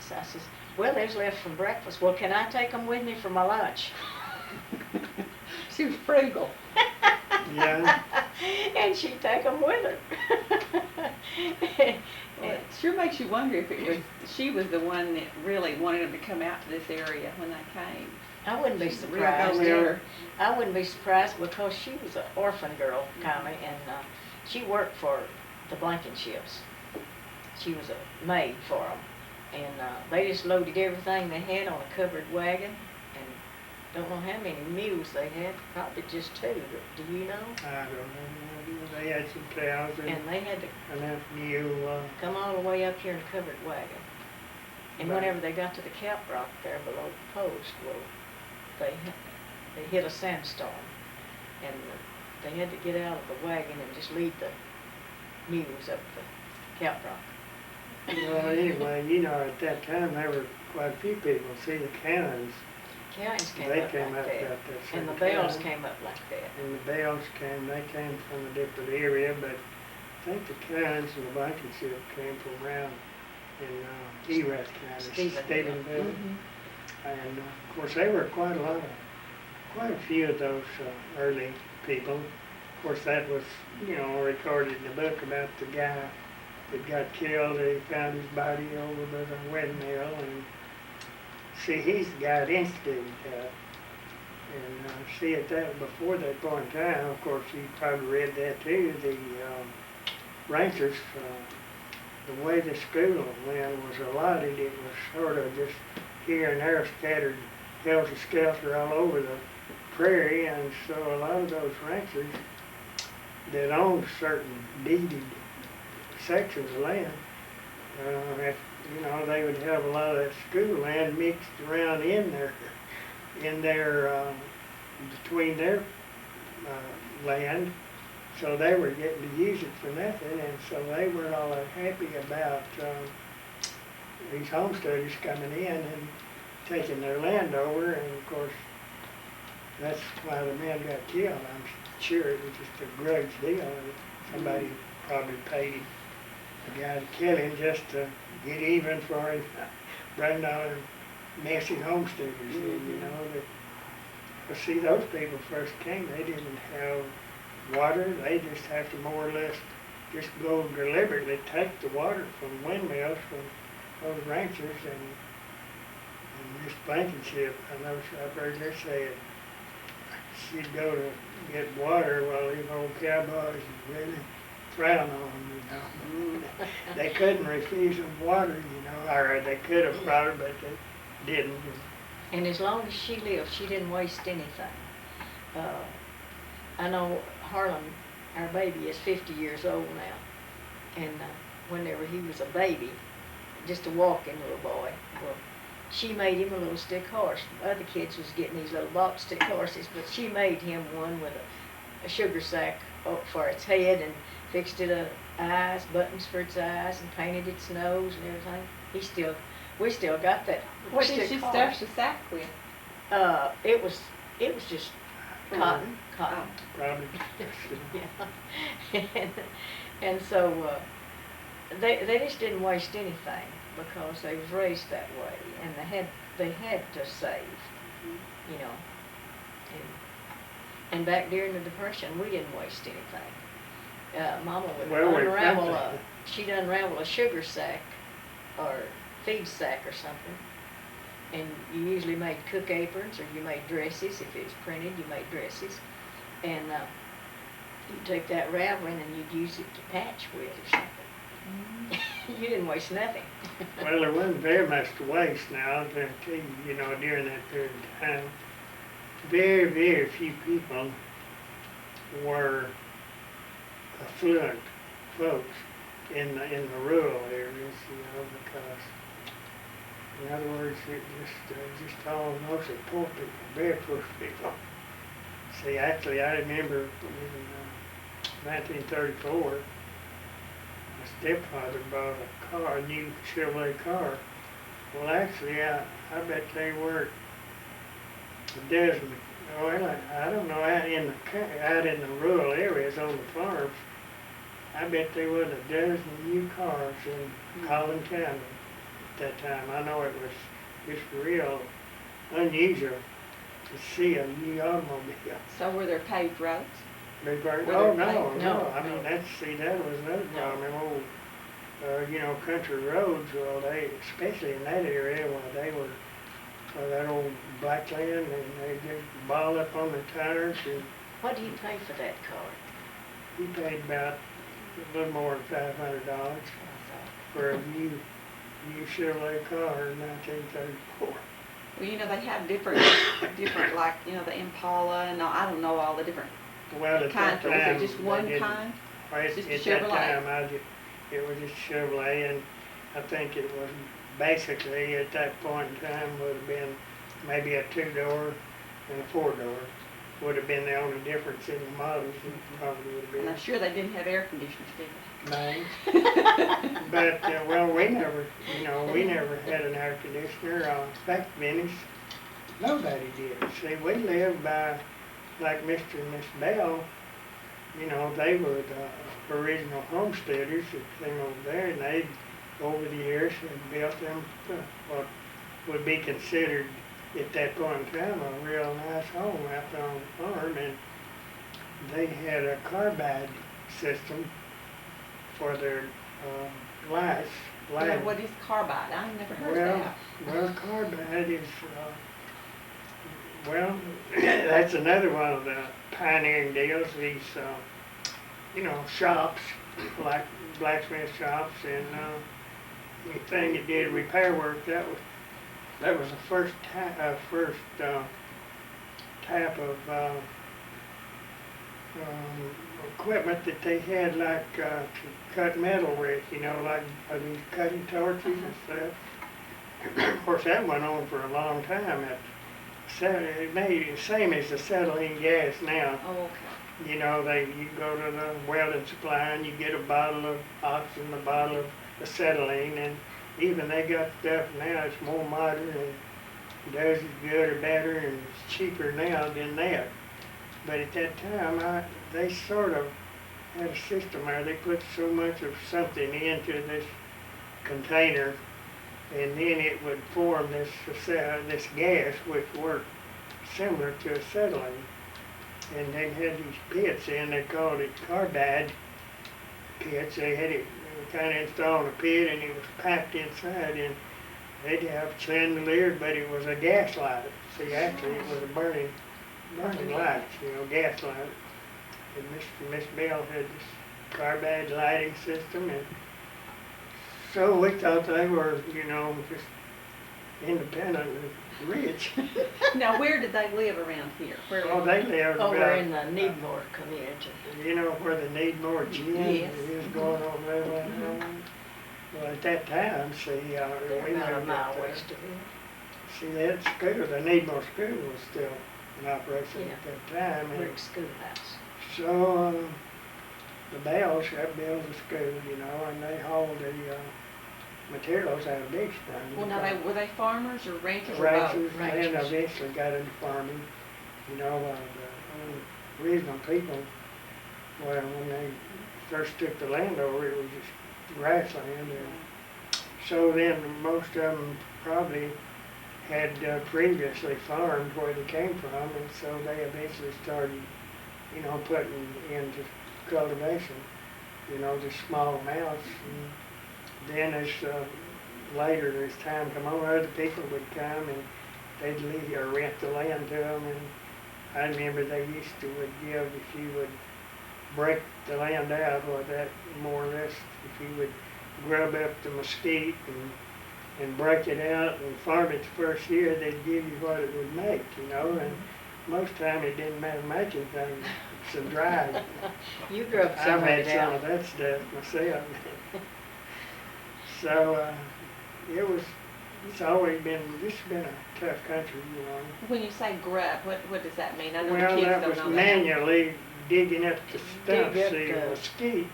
So I says, well, there's left from breakfast. Well, can I take them with me for my lunch? She was frugal. Yeah. And she'd take them with her. Well, it sure makes you wonder if it was she was the one that really wanted them to come out to this area when they came. I wouldn't be She's a real surprised. go-getter. I wouldn't be surprised because she was an orphan girl, kind of, and she worked for the Blankenships. She was a maid for them, and they just loaded everything they had on a covered wagon, and don't know how many mules they had, probably just two, do you know? I don't know. They had some cows And they had to enough mule. come all the way up here in a covered wagon. And Right. whenever they got to the cap rock there below the post, well, they hit a sandstorm, and they had to get out of the wagon and just lead the mules up the cap rock. Well, anyway, at that time there were quite a few people. See, the cannons, Counties came they up came like up that, about that same and the bells time. came up like that. And the bells they came from a different area, but I think the cannons and the Blankenship came from around in Erath County, Stephenville. Mm-hmm. And of course, there were quite a few of those early people. Of course, that was, recorded in the book about the guy that got killed. They found his body over by the windmill, and see, he's the guy that instigated that. And see, at that before that point in time, of course, you probably read that too. The Rangers, the way the school land was allotted, it was sort of just here and there scattered helter-skelter all over the prairie, and so a lot of those ranchers that owned certain deeded sections of land, they would have a lot of that school land mixed around in their between their land, so they were getting to use it for nothing, and so they weren't all that happy about these homesteaders coming in and taking their land over, and of course, that's why the man got killed. I'm sure it was just a grudge deal. Somebody probably paid the guy to kill him just to get even for him, running on messy homesteaders. But see, those people first came, they didn't have water. They just have to more or less just go deliberately take the water from windmills from those ranchers, and Miss Blankenship, I know I've heard her say it, she'd go to get water while these old cowboys really frown on them, They couldn't refuse them water, or they could have brought her, but they didn't. And as long as she lived, she didn't waste anything. I know Harlan, our baby, is 50 years old now, and whenever he was a baby, just a walking little boy, well, she made him a little stick horse. Other kids was getting these little box stick horses, but she made him one with a sugar sack up for its head and fixed it eyes, buttons for its eyes, and painted its nose and everything. We still got that. What did she stuff the sack with? It was just cotton. Probably. Yeah. and so they just didn't waste anything because they was raised that way, and they had to save, And back during the Depression, we didn't waste anything. Mama would she'd unravel a sugar sack or feed sack or something, and you usually made cook aprons, or you made dresses. If it was printed, you made dresses, and you'd take that raveling and you'd use it to patch with or something. You didn't waste nothing. Well, there wasn't very much to waste now, I'll guarantee you, during that period of time. Very, very few people were affluent folks in the rural areas, because, in other words, it just all mostly poor people, very poor people. See, actually, I remember in 1934, my stepfather bought a new Chevrolet car. Well, actually, I bet they were a dozen. Well, I don't know, out in the rural areas on the farms, I bet there was a dozen new cars in Collin County. at that time. I know it was just real unusual to see a new automobile. So were there paved roads? Big Bird, Were oh, there no, paved- no, I no. mean, that was another No. problem, them old, you know, country roads, well, they, especially in that area, well, they were, that old black land, and they just ball up on the tires, and What do you pay for that car? he paid about a little more than $500 I for a new Chevrolet car in 1934. Well, you know, they have different, like, you know, the Impala and all, I don't know all the different Well, at kinds, that but was time, it just they one didn't- kind? Well, Just a at that Chevrolet? time, it was just Chevrolet, and I think it was basically, at that point in time, would have been maybe a two-door and a four-door. Would have been the only difference in the models, it probably would have And been. I'm sure they didn't have air conditioners, did Nine. they? But, well, we never had an air conditioner. In fact, Venice, nobody did. See, we lived by, like Mr. and Miss Bell, you know, they were the original homesteaders that came over there, and they, over the years, had built them what would be considered at that point in time a real nice home out there on the farm, and they had a carbide system for their lights. Now, what is carbide? I've never heard of that. Well, carbide is, well, that's another one of the pioneering deals. These, you know, shops, like blacksmith shops and anything that did repair work, that was the first type of equipment that they had, like to cut metal with, you know, like these cutting torches and stuff. Of course, that went on for a long time. It made the same as the acetylene gas now. Oh, okay. You know, you go to the welding supply and you get a bottle of oxygen, a bottle of acetylene, and even they got stuff now that's more modern and does as good or better and it's cheaper now than that. But at that time, they sort of had a system where they put so much of something into this container, and then it would form this gas, which worked similar to acetylene. And they had these pits, and they called it carbide pits. They had it kind of installed a pit, and it was packed inside, and they'd have chandeliers, but it was a gas light. See, actually, it was a burning light, you know, gas light. And Mr. and Miss Bell had this carbide lighting system, and so we thought they were, you know, just independent and rich. Now, where did they live around here? Well, they lived Over about, in the Needmore community. you know, where the Needmore gym Yes. is going over there right now. Well, at that time, see, They're we about a lived mile at, west of here. see, that school, the Needmore school was still in operation Yeah. at that time. And Brick schoolhouse. so, the Bells had built a school, you know, and they hauled the materials out of Big Spring. Well, now, were they farmers or ranchers or Ranchers, both? and Ranchers. eventually got into farming. You know, the original people, well, when they first took the land over, it was just grassland. And so then most of them probably had previously farmed where they came from, and so they eventually started, you know, putting into cultivation, you know, just small amounts. And then as later as time come on, other people would come and they'd leave or rent the land to them. And I remember they used to would give, if you would break the land out, or that more or less, if you would grub up the mesquite and break it out and farm it the first year, they'd give you what it would make, you know. And most time it didn't matter much anything, it's a dry. You grew up I've some of had it some out. of that stuff myself. So, it's always been, this has been a tough country, you know. When you say grub, what does that mean? I know the Well, kids that don't was know that. manually digging up the stuff, Dig up see, the- mesquite.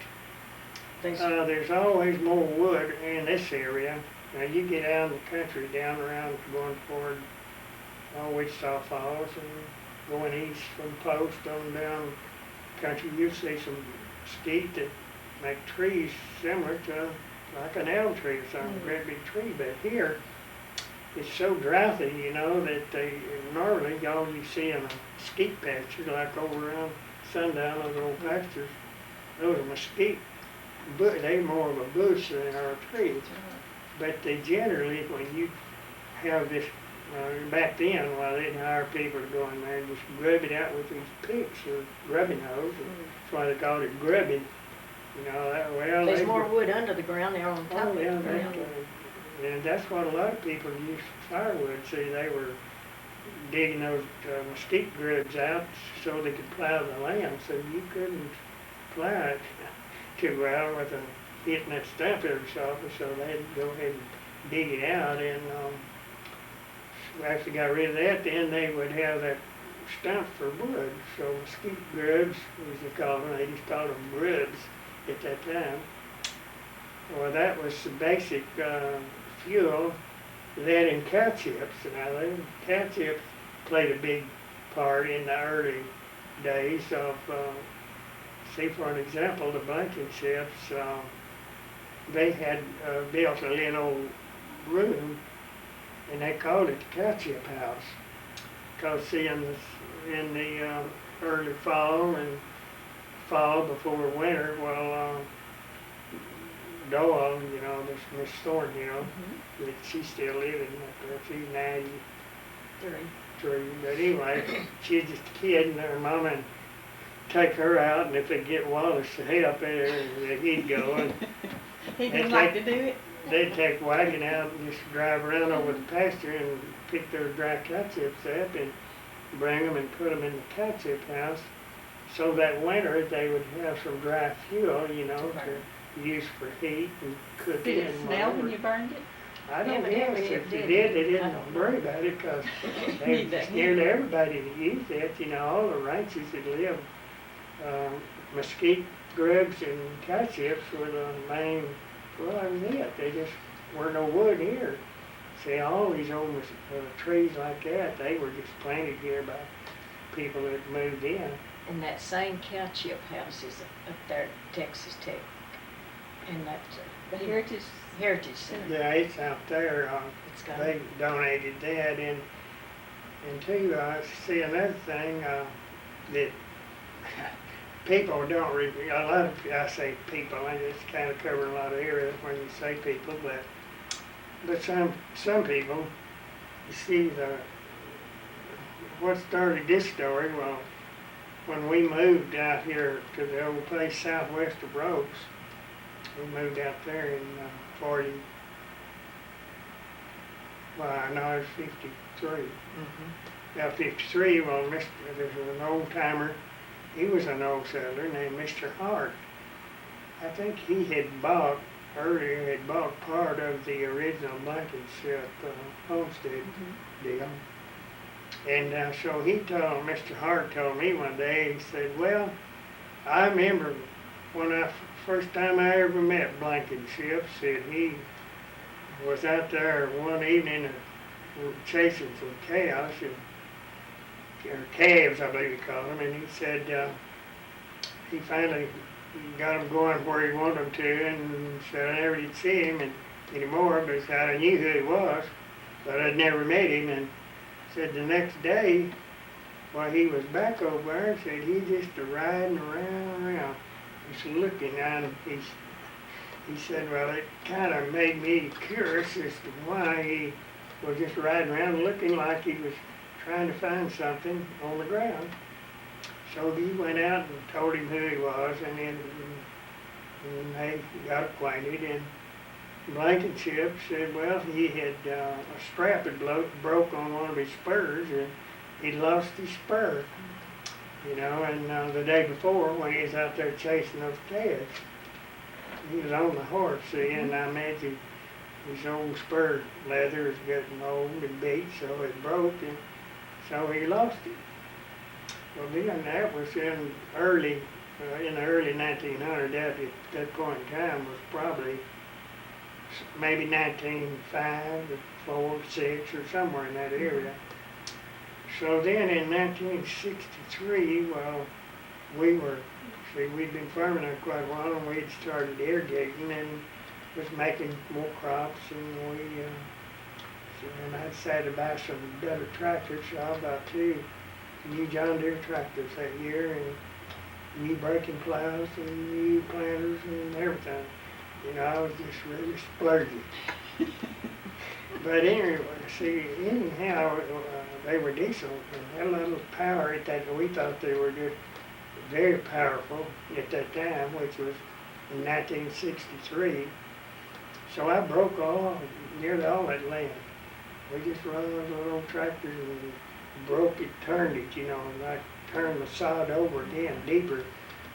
There's- There's always more wood in this area. Now, you get out in the country, down around going toward Wichita Falls and going east from Post on down country, you'll see some mesquite that make trees similar to like an elm tree or something, a great big tree. But here, it's so drouthy, you know, that they normally all you see in a mesquite pasture, like over around sundown, those old pastures, those are mesquite. But they're more of a bush than they are a tree. But they generally, when you have this, back then, well, they didn't hire people to go in there and just grub it out with these picks or grubbing hose. That's why they called it grubbing. You know, well, There's more wood under the ground than on top Oh, of the yeah, ground. and that's what a lot of people used for firewood. See, they were digging those mesquite grubs out so they could plow the land. So you couldn't plow it too well with hitting that stump every so often. So they had to go ahead and dig it out. And after they got rid of that, then they would have that stump for wood. So mesquite grubs, as they called them, they just called them grubs at that time. Well, that was the basic fuel. That and cow chips. Now, cow chips played a big part in the early days of, say for an example, the Blankenships. They had built a little room, and they called it the cow chip house. Because see, in the early fall and fall before winter, well, Doyle, you know, this Miss Thornhill, that she's still living up there. She's 93. But anyway, she's just a kid, and her mama would take her out, and if they get Wallace to help there, he'd go. And he didn't like to do it? They'd take a wagon out and just drive around over the pasture and pick those dry cow chips up and bring them and put them in the cow chip house. So that winter they would have some dry fuel, you know, to use for heat and cooking. Did it smell when you burned it? I don't Yeah, guess. but If they it did, they I didn't don't worry know. about it because they Need that scared heat. everybody to use it. You know, all the ranches that lived, mesquite grubs and cow chips were the main, well, that was it. They just were no wood here. See, all these old trees like that, they were just planted here by people that moved in. And that same cow chip house is up there at Texas Tech. And that's The Heritage? Heritage Center. Yeah, it's out there. It's got They donated that, and too, see another thing that people don't really, a lot of, I say people, I just kind of cover a lot of areas when you say people, but some people, you see what started this story, well, when we moved out here to the old place southwest of Ropes, we moved out there in 40, well, I know it was 53. About 53, well, there was an old timer. He was an old settler named Mr. Hart. I think he had bought part of the original Blankenship homestead deal. And so Mr. Hart told me one day, he said, well, I remember when first time I ever met Blankenship, said he was out there one evening chasing some cows, or calves, I believe he called them, and he said he finally got them going where he wanted them to, and said I never did see him anymore, but I knew who he was, but I'd never met him, and said the next day, while he was back over there, said he just riding around, just looking, and he said, well, it kind of made me curious as to why he was just riding around looking like he was trying to find something on the ground. So he went out and told him who he was, and then they got acquainted, and Blankenship said, well, he had, a strap had broke on one of his spurs, and he'd lost his spur, you know, and the day before, when he was out there chasing those calves, he was on the horse, see, and I imagine his old spur leather was getting old and beat, so it broke, and so he lost it. Well, then that was in the early 1900s. At that point in time was probably maybe 1905 or 4, 6 or somewhere in that area. So then in 1963, well, we'd been farming there quite a while, and we'd started irrigating, and was making more crops, and and I decided to buy some better tractors, so I bought 2 new John Deere tractors that year, and new breaking plows, and new planters, and everything. You know, I was just really splurging. But anyway, anyhow, they were diesel and had a little power at that. We thought they were just very powerful at that time, which was in 1963. So I broke nearly all that land. We just run those little tractors and broke it, turned it, you know, and I turned the sod over again, deeper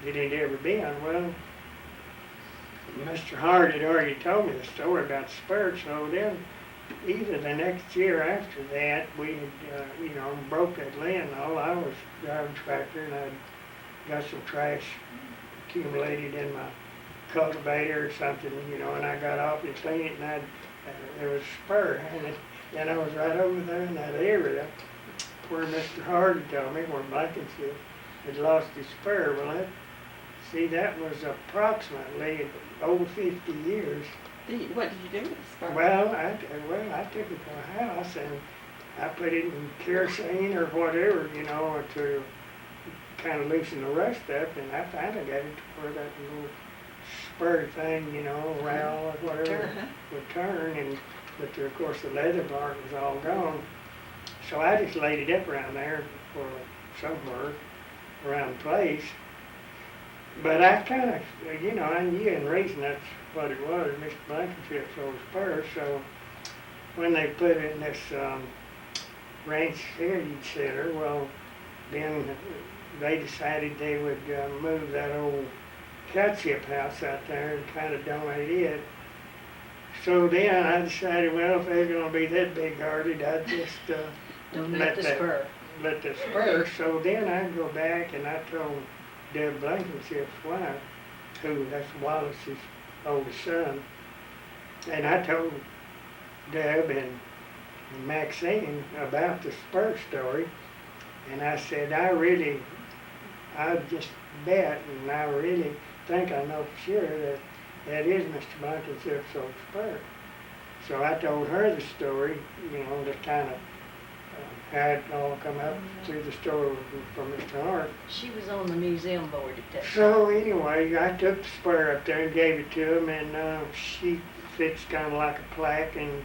than it had ever been. Well, Mr. Hart had already told me the story about the spur, so then either the next year after that, we had, broke that land and all. I was driving tractor and I'd got some trash accumulated in my cultivator or something, and I got off and cleaned it, and there was a spur, and I was right over there in that area where Mr. Hardy told me, where Blankenship had lost his spur. Well, that was approximately over 50 years. What did you do with the spur? Well, I took it to a house and I put it in kerosene or whatever, to kind of loosen the rust up, and I finally got it to where that little spur thing, rowel or whatever, would turn, but of course the leather part was all gone. So I just laid it up around there for somewhere around the place. But I kind of, I knew in reason that's what it was, Mr. Blankenship's old spur. So when they put it in this ranch heritage center, well, then they decided they would move that old catship house out there and kind of donate it. So then I decided, well, if they're going to be that big-hearted, I'd just let the spur. So then I go back and I told Deb Blankenship's wife, that's Wallace's oldest son, and I told Deb and Maxine about the spur story, and I said, I just bet, and I really think I know for sure that is Mr. Blankenship's old spur. So I told her the story, to kind of how it all come up through the story from Mr. Hart. She was on the museum board at that time. So anyway, I took the spur up there and gave it to him, and she fixed kind of like a plaque, and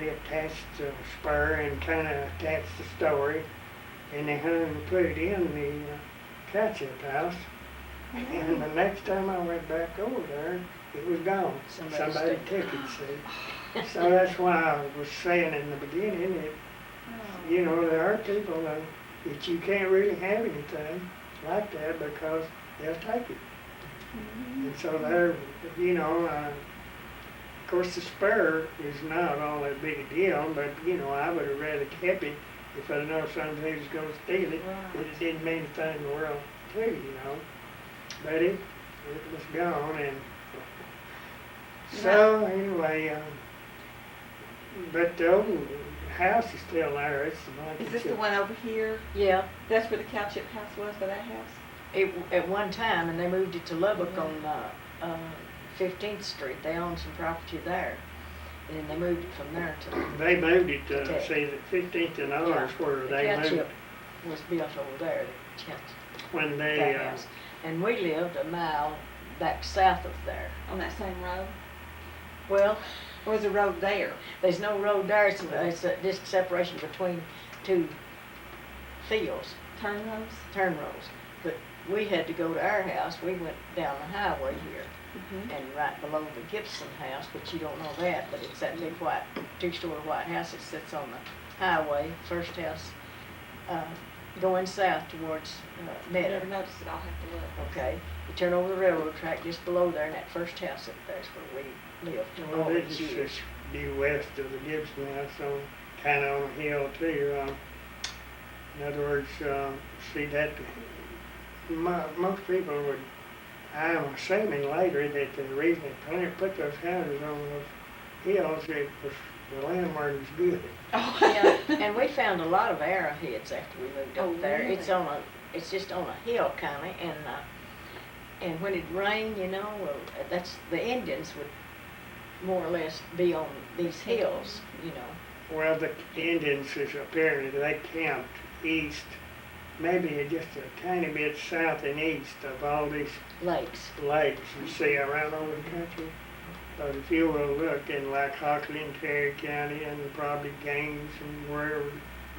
they attached the spur and kind of attached the story, and they hung and put it in the catship house. And the next time I went back over there, it was gone. Somebody took it, see. So that's why I was saying in the beginning that, there are people that you can't really have anything like that because they'll take it. And so they're, of course the spur is not all that big a deal, but, I would have rather kept it if I'd known somebody was going to steal it. But it didn't mean a thing in the world to, But it was gone, and so anyway, but the old house is still there. It's the Blankenship. Is this the one over here? Yeah, That's where the Cowchip house was, for that house? at one time, and they moved it to Lubbock on 15th Street. They owned some property there, and then they moved it from there to. They moved it to, see, the 15th and others where they moved. Catship was built over there, the catship. When they, That house. And we lived a mile back south of there. On that same road? Well, Or was the road there? there's no road there, it's just separation between 2 fields, Turn roads? turn roads. But we had to go to our house, we went down the highway here, and right below the Gibson house, but you don't know that, but it's that big white, 2-story white house that sits on the highway, first house, going south towards I Meadow. never noticed it, I'll have to look. Okay, you turn over the railroad track just below there, and that first house up there is where we lived all well, these this years. is due west of the Gibson house, kind of on a hill too. In other words, see that most people would, I'm assuming later that the reason they put those houses on those hills, it was the landmark was good. Oh, Yeah, and we found a lot of arrowheads after we moved up Oh, there. really? It's just on a hill kinda, and when it rained, well, that's, the Indians would more or less be on these hills, you know. Well, the Indians is apparently they camped east, maybe just a tiny bit south and east of all these Lakes. lakes you see around over the country. But if you will look in like Hockley and Terry County and probably Gaines and wherever,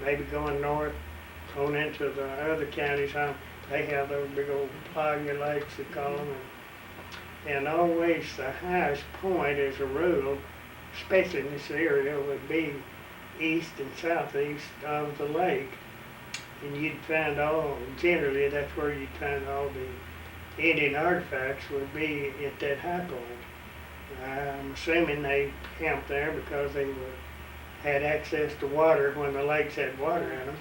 maybe going north on into the other counties, they have those big old playa lakes they call them. And always the highest point as a rule, especially in this area, would be east and southeast of the lake. And you'd find generally that's where you'd find all the Indian artifacts would be at that high point. I'm assuming they camped there because they had access to water when the lakes had water in them.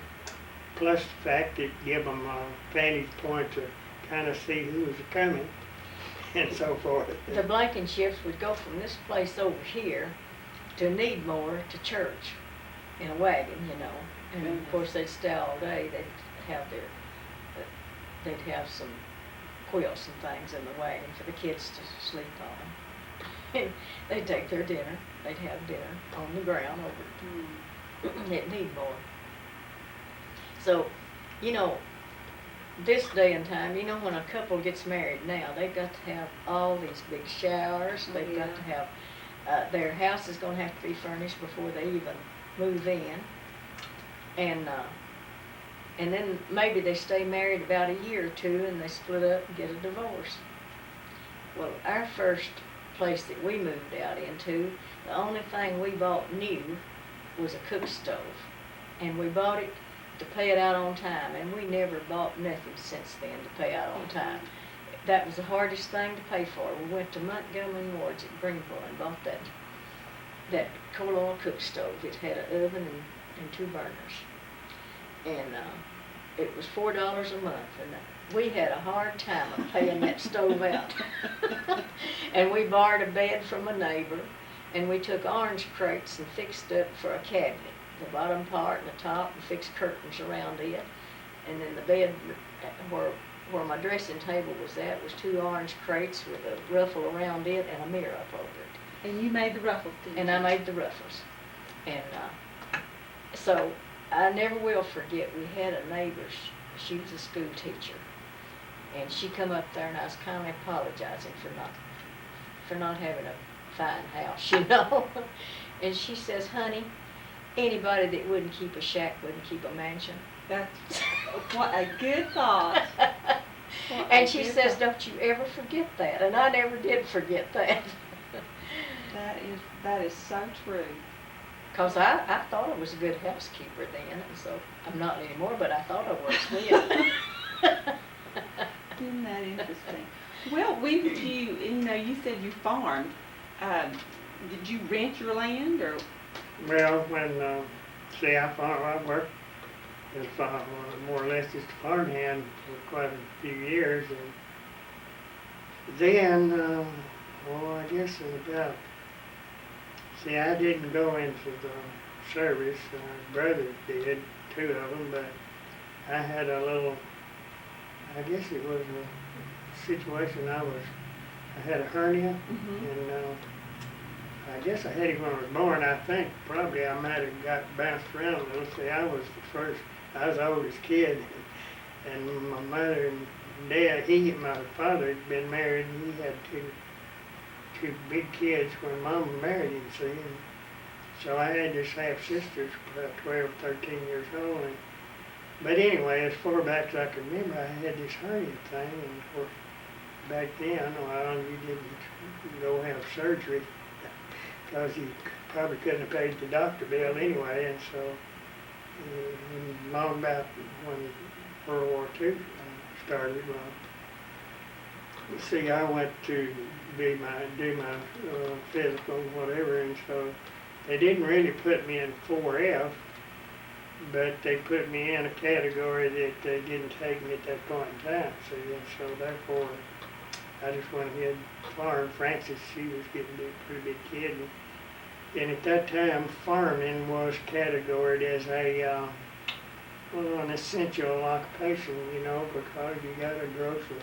Plus the fact it gave them a vantage point to kind of see who was coming and so forth. The Blankenships would go from this place over here to Needmore to church in a wagon, you know. And of course they'd stay all day. They'd have some quilts and things in the wagon for the kids to sleep on. And they'd take their dinner. They'd have dinner on the ground over at Needmore. So, you know, this day and time, you know, when a couple gets married now, they've got to have all these big showers. They've got to have, their house is going to have to be furnished before they even move in. And then maybe they stay married about a year or two and they split up and get a divorce. Well, our first place that we moved out into, the only thing we bought new was a cook stove. And we bought it to pay it out on time, and we never bought nothing since then to pay out on time. That was the hardest thing to pay for. We went to Montgomery Ward's at Greenville and bought that coal oil cook stove. It had an oven and 2 burners. And it was $4 a month, and we had a hard time of paying that stove out. And we borrowed a bed from a neighbor, and we took orange crates and fixed up for a cabinet. The bottom part and the top, and fixed curtains around it. And then the bed where my dressing table was at was 2 orange crates with a ruffle around it and a mirror up over it. And you made the ruffles, didn't you? And I made the ruffles. And so I never will forget, we had a neighbor, she was a school teacher. And she come up there and I was kind of apologizing for not having a fine house, you know. And she says, honey, anybody that wouldn't keep a shack wouldn't keep a mansion. That's what a good thought. And she says, don't you ever forget that. And I never did forget that. That is so true. Because I thought I was a good housekeeper then, and so I'm not anymore, but I thought I was then. Isn't that interesting? Well, when did you said you farmed. Did you rent your land or? Well, when, I worked as more or less just a farmhand for quite a few years. And then, I guess I didn't go into the service. My brother did, 2 of them, but I had I guess it was a situation I had a hernia, and I guess I had it when I was born. I think probably I might have got bounced around a little. See, I was the oldest kid, and my mother and dad, my father had been married, and he had two big kids when Mama married him, see. And so I had this half-sisters, about 12, 13 years old. But anyway, as far back as I can remember, I had this hernia thing, and of course, back then, you didn't go have surgery, because you probably couldn't have paid the doctor bill anyway, and so long about when World War II started, see, I went to do my physical, whatever, and so they didn't really put me in 4F, but they put me in a category that they didn't take me at that point in time, see, and so therefore I just went ahead and farmed. Frances, she was getting to be a pretty big kid. And at that time, farming was categorized as an essential occupation, you know, because you got to grow some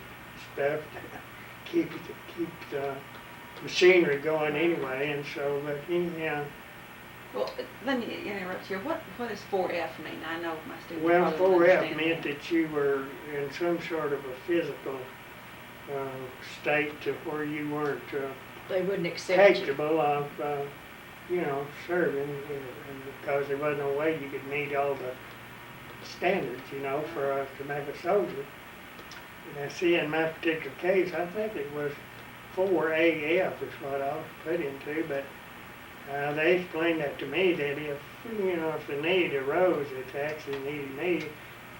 stuff to keep the machinery going anyway, and so, but anyhow, Well, let me interrupt you. What does 4F mean? I know my students well, probably won't 4F understand meant that. that you were in some sort of a physical state to where you weren't They wouldn't accept you. capable of, serving, and because there wasn't no way you could meet all the standards, to make a soldier. And I see in my particular case, I think it was 4AF is what I was put into, but they explained that to me, that if the need arose, it actually needed me.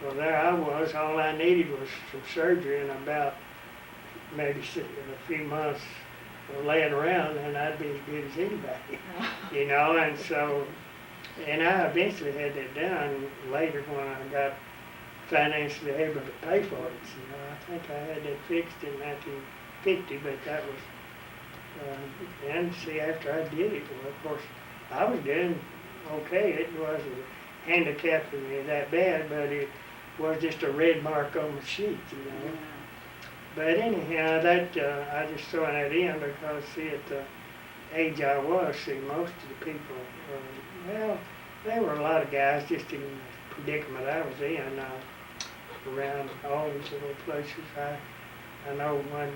Well, there I was, all I needed was some surgery and about maybe a few months of laying around, and I'd be as good as anybody, and so, and I eventually had that done later when I got financially able to pay for it. I think I had that fixed in 1950, but that was, and see, after I did it, well, of course, I was doing okay. It wasn't handicapping me that bad, but it was just a red mark on the sheet. But anyhow, that I just throw that in because, see, at the age I was, see, most of the people, there were a lot of guys just in the predicament I was in, around all these little places. I know one,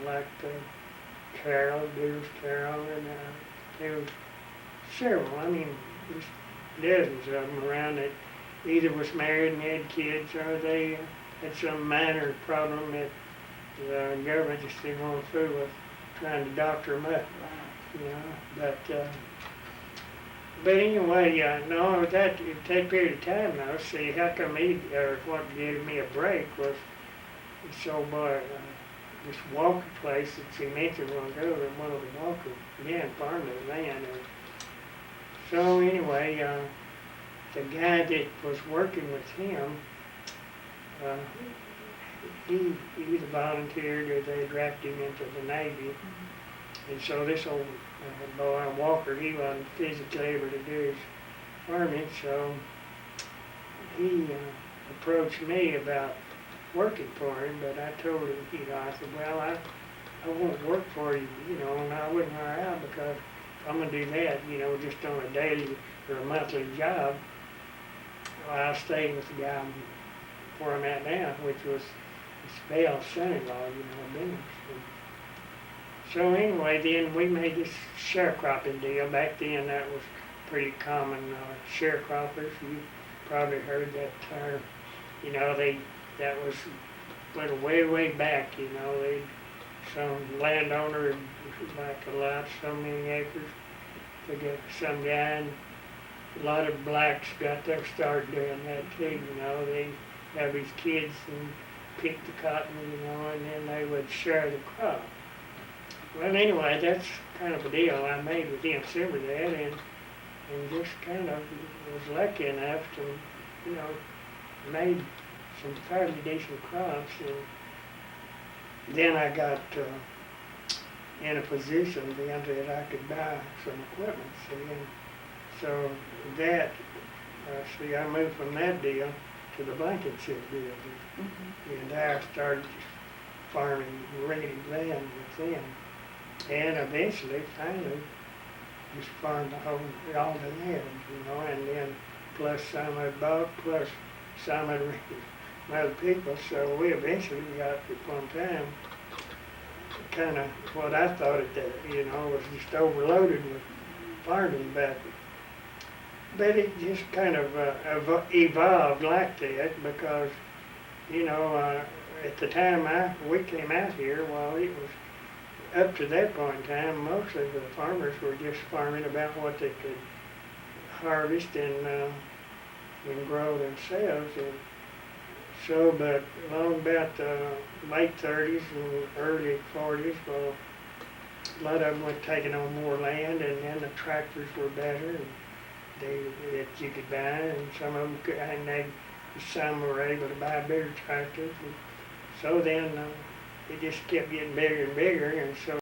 like Dearest Carol, and there was several, just dozens of them around that either was married and had kids, or they had some minor problem that the government just didn't want to fool with, trying to doctor them up, But anyway, no, that period of time, though, see, how come what gave me a break was, so boy, this Walker place that she mentioned one ago, that one of the Walker, again, farmed the land. And so anyway, the guy that was working with him, he either volunteered or they drafted him into the Navy. And so this old boy, Walker, he wasn't physically able to do his farming, so he approached me about working for him, but I told him, I said, well, I won't work for you, and I wouldn't hire out because if I'm going to do that, just on a daily or a monthly job, well, I'll stay with the guy where I'm at now, which was Bell's son-in-law, Dennis. So anyway, then we made this sharecropping deal. Back then, that was pretty common, sharecroppers. You probably heard that term. That was went way back. Some landowner like a lot, so many acres, to get some guy, and a lot of blacks got their start doing that too. They have these kids and pick the cotton, and then they would share the crop. Well, anyway, that's kind of a deal I made with him, similar to that, and just kind of was lucky enough to, made some fairly decent crops, and then I got in a position then that I could buy some equipment, see, and so that, I moved from that deal to the blanket ship deal, and I started farming ready land with them. And eventually, finally, just farmed all the land, and then plus some I bought, plus some I'd rented from other people. So we eventually got at one time kind of what I thought was just overloaded with farming, but it just kind of evolved like that because, at the time we came out here, well, it was up to that point in time, mostly the farmers were just farming about what they could harvest and grow themselves. And so, but along about the late 30s and early 40s, well, a lot of them were taking on more land, and then the tractors were better, and that you could buy, and some of them could, some were able to buy bigger tractors. And so then it just kept getting bigger and bigger, and so